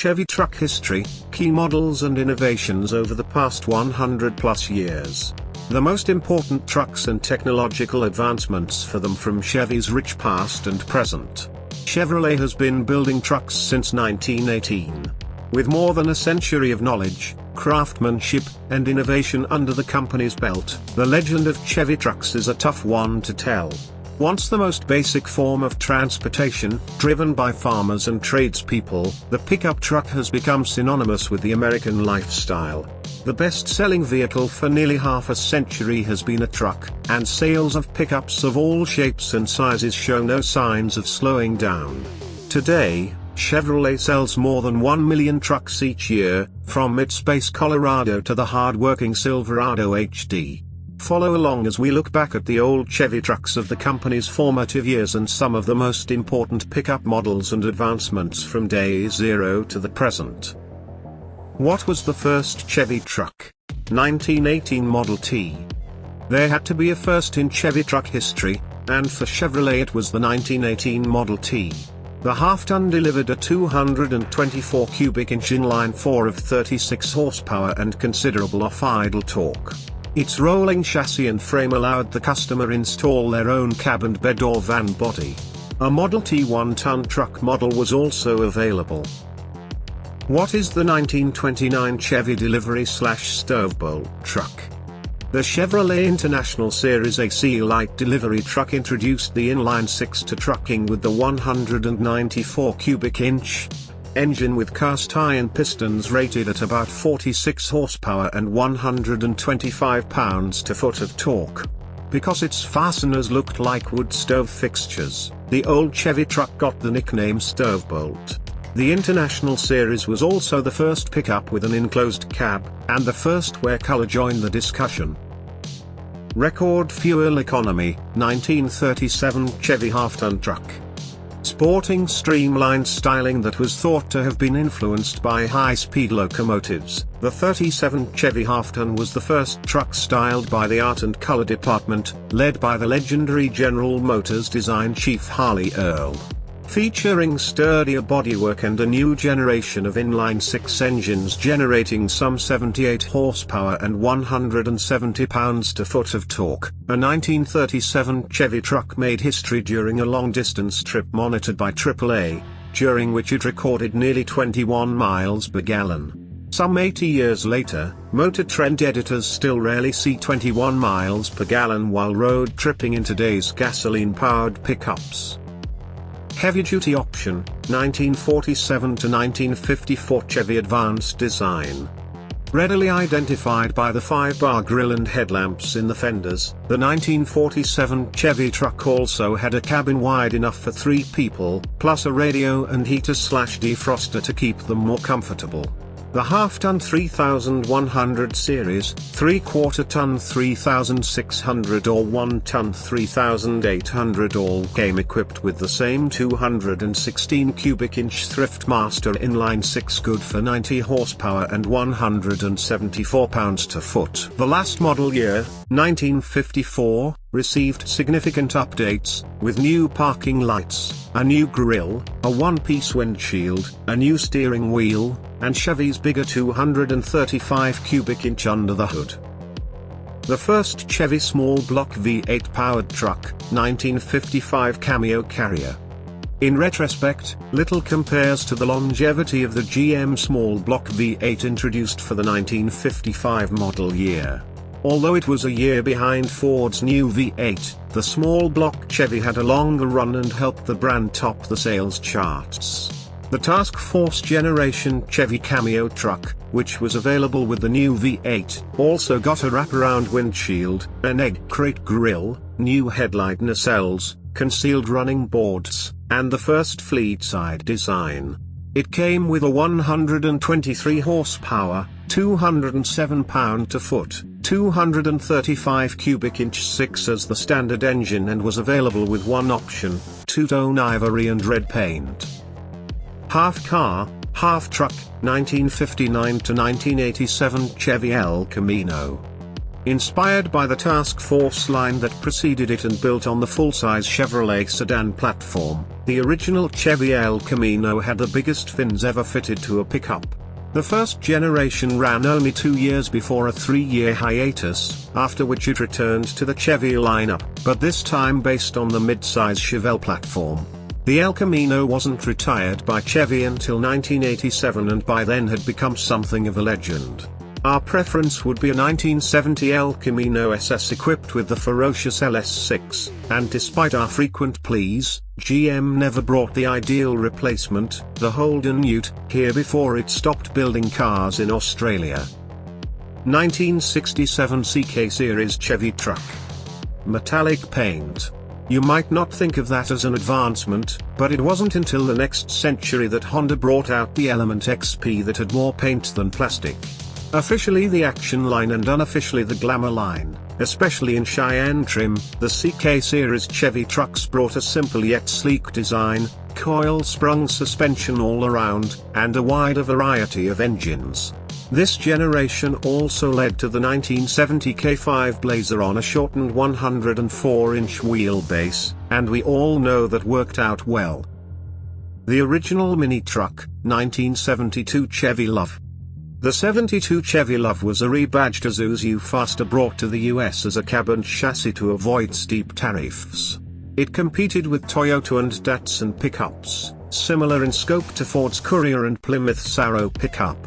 Chevy truck history, key models and innovations over the past 100 plus years. The most important trucks and technological advancements for them from Chevy's rich past and present. Chevrolet has been building trucks since 1918. With more than a century of knowledge, craftsmanship, and innovation under the company's belt, the legend of Chevy trucks is a tough one to tell. Once the most basic form of transportation, driven by farmers and tradespeople, the pickup truck has become synonymous with the American lifestyle. The best-selling vehicle for nearly half a century has been a truck, and sales of pickups of all shapes and sizes show no signs of slowing down. Today, Chevrolet sells more than 1 million trucks each year, from its base Colorado to the hard-working Silverado HD. Follow along as we look back at the old Chevy trucks of the company's formative years and some of the most important pickup models and advancements from day zero to the present. What was the first Chevy truck? 1918 Model T. There had to be a first in Chevy truck history, and for Chevrolet it was the 1918 Model T. The half-ton delivered a 224 cubic inch inline 4 of 36 horsepower and considerable off-idle torque. Its rolling chassis and frame allowed the customer install their own cab and bed or van body. A Model T 1-ton truck model was also available. What is the 1929 Chevy delivery/stovebolt truck? The Chevrolet International Series AC light delivery truck introduced the inline 6 to trucking with the 194 cubic inch engine with cast iron pistons rated at about 46 horsepower and 125 pounds-to-foot of torque. Because its fasteners looked like wood stove fixtures, the old Chevy truck got the nickname Stovebolt. The International Series was also the first pickup with an enclosed cab, and the first where color joined the discussion. Record fuel economy, 1937 Chevy half-ton truck. Sporting streamlined styling that was thought to have been influenced by high-speed locomotives, the 37 Chevy half-ton was the first truck styled by the art and color department, led by the legendary General Motors design chief Harley Earl. Featuring sturdier bodywork and a new generation of inline-6 engines generating some 78 horsepower and 170 pounds-to-foot of torque, a 1937 Chevy truck made history during a long-distance trip monitored by AAA, during which it recorded nearly 21 miles per gallon. Some 80 years later, Motor Trend editors still rarely see 21 miles per gallon while road tripping in today's gasoline-powered pickups. Heavy-duty option, 1947 to 1954 Chevy Advanced design. Readily identified by the 5-bar grille and headlamps in the fenders, the 1947 Chevy truck also had a cabin wide enough for 3 people, plus a radio and heater/defroster to keep them more comfortable. The half-ton 3100 series, 3/4-ton 3600 or 1-ton 3800 all came equipped with the same 216 cubic inch Thriftmaster inline 6 good for 90 horsepower and 174 pounds-to-foot. The last model year, 1954, received significant updates, with new parking lights, a new grille, a one-piece windshield, a new steering wheel, and Chevy's bigger 235 cubic inch under the hood. The first Chevy small block V8 powered truck, 1955 Cameo Carrier. In retrospect, little compares to the longevity of the GM small block V8 introduced for the 1955 model year. Although it was a year behind Ford's new V8, the small block Chevy had a longer run and helped the brand top the sales charts. The Task Force Generation Chevy Cameo truck, which was available with the new V8, also got a wraparound windshield, an egg crate grille, new headlight nacelles, concealed running boards, and the first fleet-side design. It came with a 123 horsepower, 207 pound-to-foot, 235 cubic inch 6 as the standard engine and was available with one option, two-tone ivory and red paint. Half car, half truck, 1959 to 1987 Chevy El Camino. Inspired by the Task Force line that preceded it and built on the full-size Chevrolet sedan platform, the original Chevy El Camino had the biggest fins ever fitted to a pickup. The first generation ran only 2 years before a 3-year hiatus, after which it returned to the Chevy lineup, but this time based on the mid-size Chevelle platform. The El Camino wasn't retired by Chevy until 1987 and by then had become something of a legend. Our preference would be a 1970 El Camino SS equipped with the ferocious LS6, and despite our frequent pleas, GM never brought the ideal replacement, the Holden Ute, here before it stopped building cars in Australia. 1967 CK Series Chevy truck. Metallic paint. You might not think of that as an advancement, but it wasn't until the next century that Honda brought out the Element XP that had more paint than plastic. Officially the Action line and unofficially the Glamour line, especially in Cheyenne trim, the CK Series Chevy trucks brought a simple yet sleek design, coil-sprung suspension all around, and a wider variety of engines. This generation also led to the 1970 K5 Blazer on a shortened 104-inch wheelbase, and we all know that worked out well. The original mini truck, 1972 Chevy Love. The 72 Chevy Love was a rebadged Isuzu Faster brought to the US as a cab and chassis to avoid steep tariffs. It competed with Toyota and Datsun pickups, similar in scope to Ford's Courier and Plymouth Saro pickup.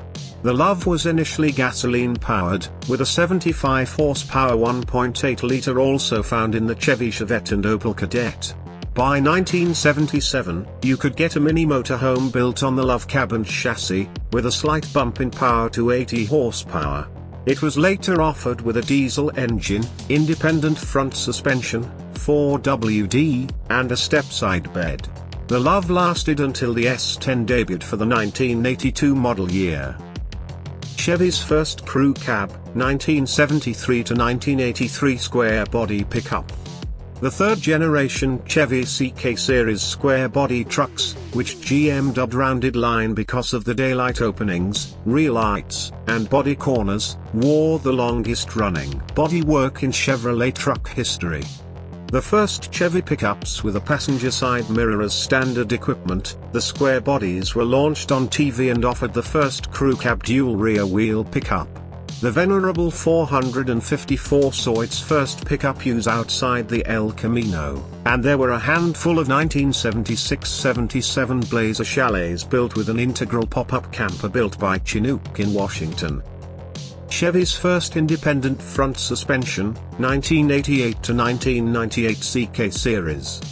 The Love was initially gasoline-powered, with a 75 horsepower 1.8-liter also found in the Chevy Chevette and Opel Kadett. By 1977, you could get a mini motorhome built on the Love cab and chassis, with a slight bump in power to 80 horsepower. It was later offered with a diesel engine, independent front suspension, 4WD, and a step-side bed. The Love lasted until the S10 debuted for the 1982 model year. Chevy's first crew cab, 1973 to 1983 square body pickup. The third-generation Chevy CK Series square-body trucks, which GM dubbed rounded line because of the daylight openings, rear lights, and body corners, wore the longest-running bodywork in Chevrolet truck history. The first Chevy pickups with a passenger side mirror as standard equipment, the square bodies were launched on TV and offered the first crew cab dual rear wheel pickup. The venerable 454 saw its first pickup use outside the El Camino, and there were a handful of 1976-77 Blazer chalets built with an integral pop-up camper built by Chinook in Washington. Chevy's first independent front suspension, 1988 to 1998 CK Series.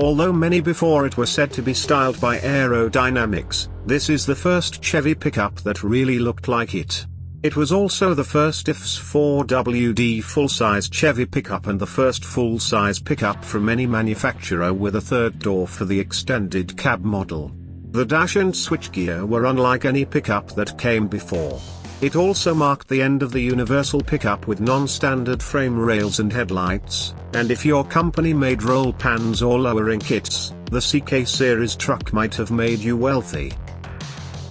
Although many before it were said to be styled by aerodynamics, this is the first Chevy pickup that really looked like it. It was also the first IFS 4WD full-size Chevy pickup and the first full-size pickup from any manufacturer with a third door for the extended cab model. The dash and switchgear were unlike any pickup that came before. It also marked the end of the universal pickup with non-standard frame rails and headlights, and if your company made roll pans or lowering kits, the CK Series truck might have made you wealthy.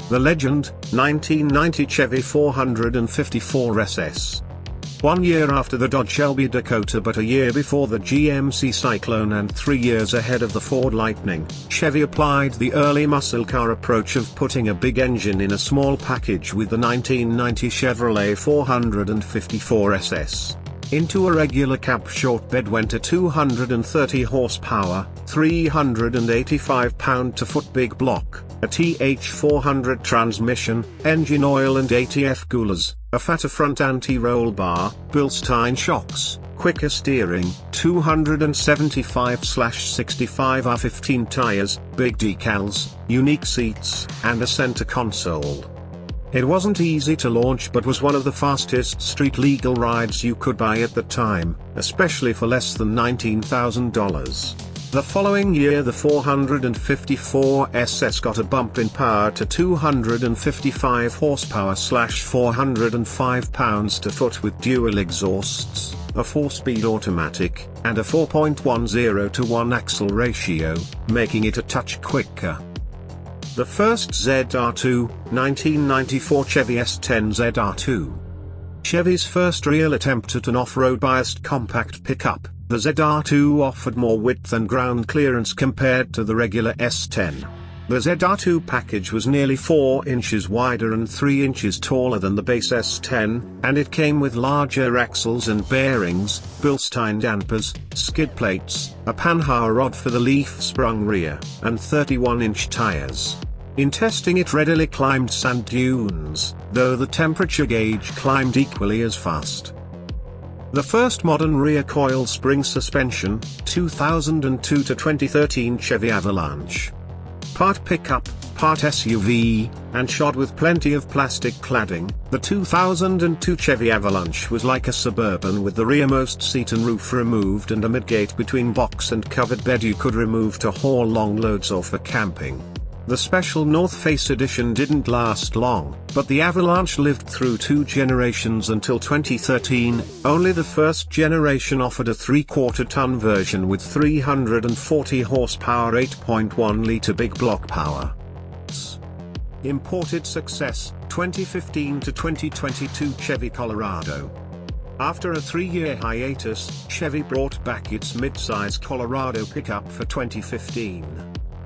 The legend, 1990 Chevy 454 SS. 1 year after the Dodge Shelby Dakota but a year before the GMC Cyclone and 3 years ahead of the Ford Lightning, Chevy applied the early muscle car approach of putting a big engine in a small package with the 1990 Chevrolet 454 SS. Into a regular cab short bed went a 230 horsepower, 385 pound-to-foot big block, a TH400 transmission, engine oil and ATF coolers, a fatter front anti-roll bar, Bilstein shocks, quicker steering, 275/65 R15 tires, big decals, unique seats, and a center console. It wasn't easy to launch but was one of the fastest street-legal rides you could buy at the time, especially for less than $19,000. The following year the 454 SS got a bump in power to 255 horsepower/405 pounds-to-foot with dual exhausts, a 4-speed automatic, and a 4.10-to-1 axle ratio, making it a touch quicker. The first ZR2, 1994 Chevy S10 ZR2. Chevy's first real attempt at an off-road biased compact pickup, the ZR2 offered more width and ground clearance compared to the regular S10. The ZR2 package was nearly 4 inches wider and 3 inches taller than the base S10, and it came with larger axles and bearings, Bilstein dampers, skid plates, a panhard rod for the leaf-sprung rear, and 31-inch tires. In testing it readily climbed sand dunes, though the temperature gauge climbed equally as fast. The first modern rear coil spring suspension, 2002 to 2013 Chevy Avalanche. Part pickup, part SUV, and shod with plenty of plastic cladding, the 2002 Chevy Avalanche was like a Suburban with the rearmost seat and roof removed and a midgate between box and covered bed you could remove to haul long loads or for camping. The special North Face edition didn't last long, but the Avalanche lived through 2 generations until 2013. Only the first generation offered a 3/4-ton version with 340 horsepower 8.1-liter big block power. Imported success, 2015 to 2022 Chevy Colorado. After a 3-year hiatus, Chevy brought back its midsize Colorado pickup for 2015.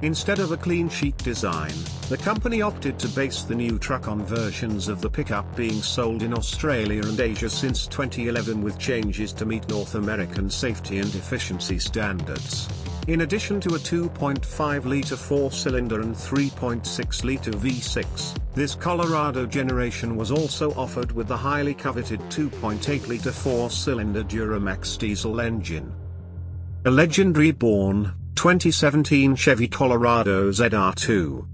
Instead of a clean sheet design, the company opted to base the new truck on versions of the pickup being sold in Australia and Asia since 2011 with changes to meet North American safety and efficiency standards. In addition to a 2.5-liter 4-cylinder and 3.6-liter V6, this Colorado generation was also offered with the highly coveted 2.8-liter 4-cylinder Duramax diesel engine. A legendary born, 2017 Chevy Colorado ZR2.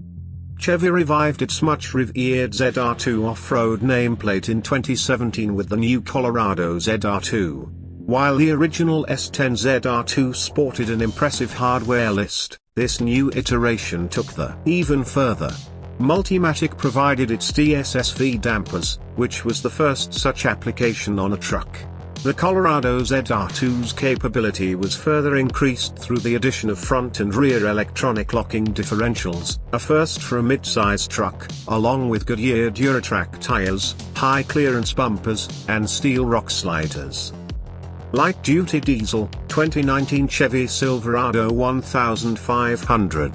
Chevy revived its much-revered ZR2 off-road nameplate in 2017 with the new Colorado ZR2. While the original S10 ZR2 sported an impressive hardware list, this new iteration took the even further. Multimatic provided its DSSV dampers, which was the first such application on a truck. The Colorado ZR2's capability was further increased through the addition of front and rear electronic locking differentials, a first for a mid-size truck, along with Goodyear Duratrac tires, high clearance bumpers, and steel rock sliders. Light-duty diesel, 2019 Chevy Silverado 1500.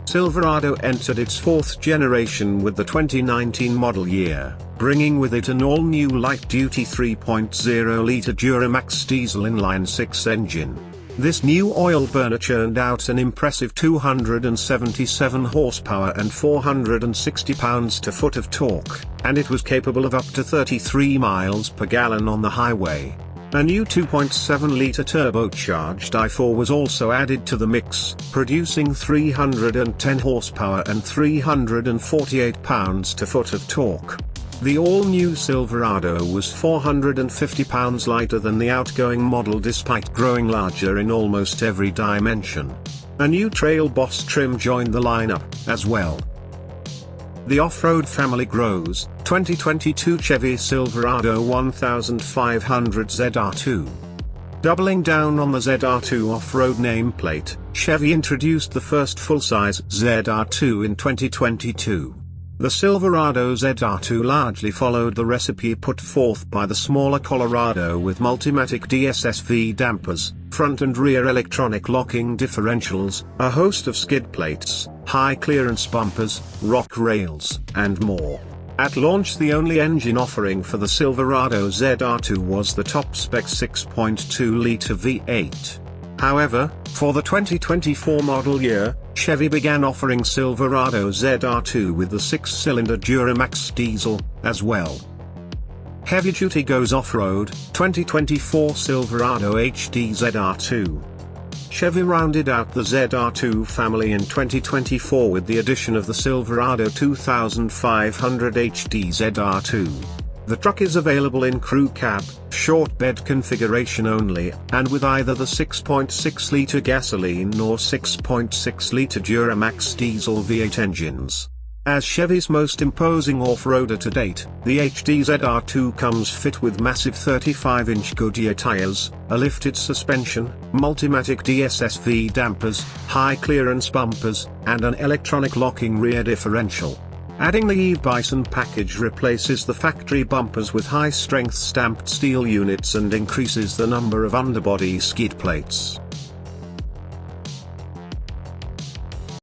Silverado entered its 4th generation with the 2019 model year, bringing with it an all-new light-duty 3.0-liter Duramax diesel inline-6 engine. This new oil burner churned out an impressive 277 horsepower and 460 pounds-to-foot of torque, and it was capable of up to 33 miles per gallon on the highway. A new 2.7-liter turbocharged i4 was also added to the mix, producing 310 horsepower and 348 pounds-to-foot of torque. The all-new Silverado was 450 pounds lighter than the outgoing model despite growing larger in almost every dimension. A new Trail Boss trim joined the lineup, as well. The off-road family grows, 2022 Chevy Silverado 1500 ZR2. Doubling down on the ZR2 off-road nameplate, Chevy introduced the first full-size ZR2 in 2022. The Silverado ZR2 largely followed the recipe put forth by the smaller Colorado with Multimatic DSSV dampers, front and rear electronic locking differentials, a host of skid plates, high clearance bumpers, rock rails, and more. At launch, the only engine offering for the Silverado ZR2 was the top-spec 6.2-liter V8. However, for the 2024 model year, Chevy began offering Silverado ZR2 with the 6-cylinder Duramax diesel, as well. Heavy Duty goes off-road, 2024 Silverado HD ZR2. Chevy rounded out the ZR2 family in 2024 with the addition of the Silverado 2500 HD ZR2. The truck is available in crew cab, short bed configuration only, and with either the 6.6-liter gasoline or 6.6-liter Duramax diesel V8 engines. As Chevy's most imposing off-roader to date, the HD ZR2 comes fit with massive 35-inch Goodyear tires, a lifted suspension, Multimatic DSSV dampers, high clearance bumpers, and an electronic locking rear differential. Adding the Eve Bison package replaces the factory bumpers with high-strength stamped steel units and increases the number of underbody skid plates.